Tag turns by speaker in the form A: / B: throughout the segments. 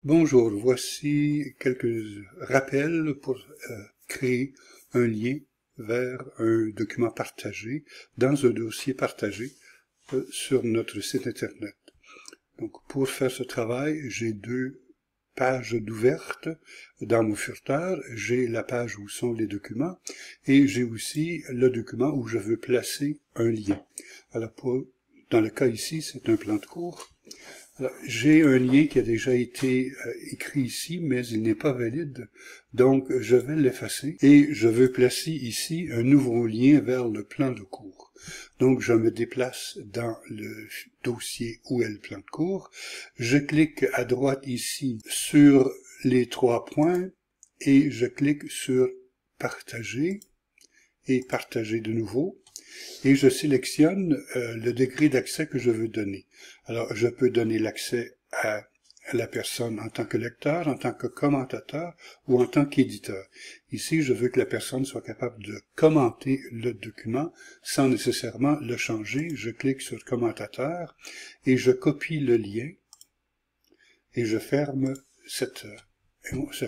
A: Bonjour, voici quelques rappels pour créer un lien vers un document partagé dans un dossier partagé sur notre site internet. Donc, pour faire ce travail, j'ai deux pages d'ouvertes dans mon furteur. J'ai la page où sont les documents et j'ai aussi le document où je veux placer un lien. Alors, dans le cas ici, c'est un plan de cours. J'ai un lien qui a déjà été écrit ici, mais il n'est pas valide, donc je vais l'effacer et je veux placer ici un nouveau lien vers le plan de cours. Donc je me déplace dans le dossier où est le plan de cours, je clique à droite ici sur les trois points et je clique sur partager et partager de nouveau. Et je sélectionne le degré d'accès que je veux donner. Alors, je peux donner l'accès à la personne en tant que lecteur, en tant que commentateur ou en tant qu'éditeur. Ici, je veux que la personne soit capable de commenter le document sans nécessairement le changer. Je clique sur commentateur et je copie le lien et je ferme cet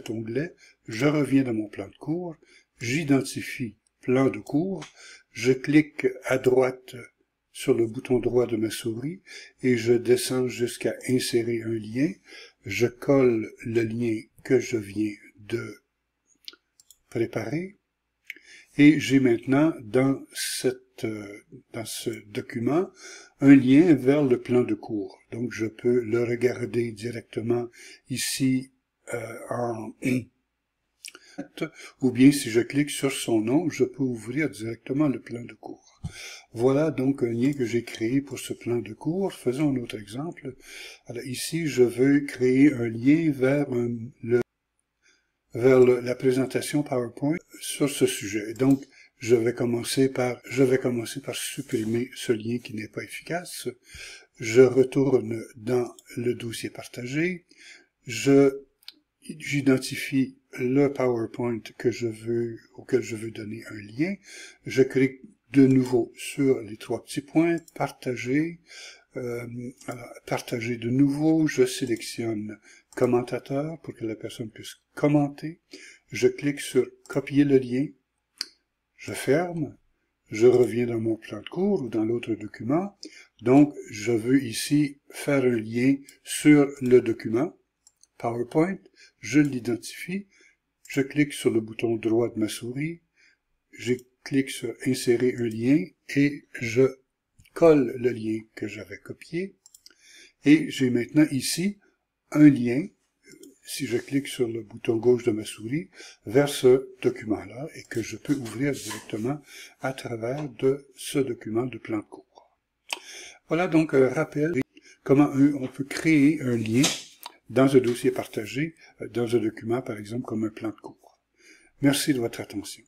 A: onglet. Je reviens dans mon plan de cours, j'identifie plan de cours, je clique à droite sur le bouton droit de ma souris et je descends jusqu'à insérer un lien. Je colle le lien que je viens de préparer et j'ai maintenant dans ce document un lien vers le plan de cours. Donc je peux le regarder directement ici ou bien si je clique sur son nom, je peux ouvrir directement le plan de cours. Voilà donc un lien que j'ai créé pour ce plan de cours. Faisons un autre exemple. Alors ici, je veux créer un lien vers la présentation PowerPoint sur ce sujet. Donc, je vais commencer par supprimer ce lien qui n'est pas efficace. Je retourne dans le dossier partagé. J'identifie le PowerPoint auquel je veux donner un lien. Je clique de nouveau sur les trois petits points, partager. Partager de nouveau, je sélectionne commentateur pour que la personne puisse commenter. Je clique sur copier le lien. Je ferme. Je reviens dans mon plan de cours ou dans l'autre document. Donc, je veux ici faire un lien sur le document PowerPoint. Je l'identifie. Je clique sur le bouton droit de ma souris. Je clique sur insérer un lien et je colle le lien que j'avais copié. Et j'ai maintenant ici un lien, si je clique sur le bouton gauche de ma souris, vers ce document-là et que je peux ouvrir directement à travers de ce document de plan de cours. Voilà donc un rappel de comment on peut créer un lien dans un dossier partagé, dans un document par exemple comme un plan de cours. Merci de votre attention.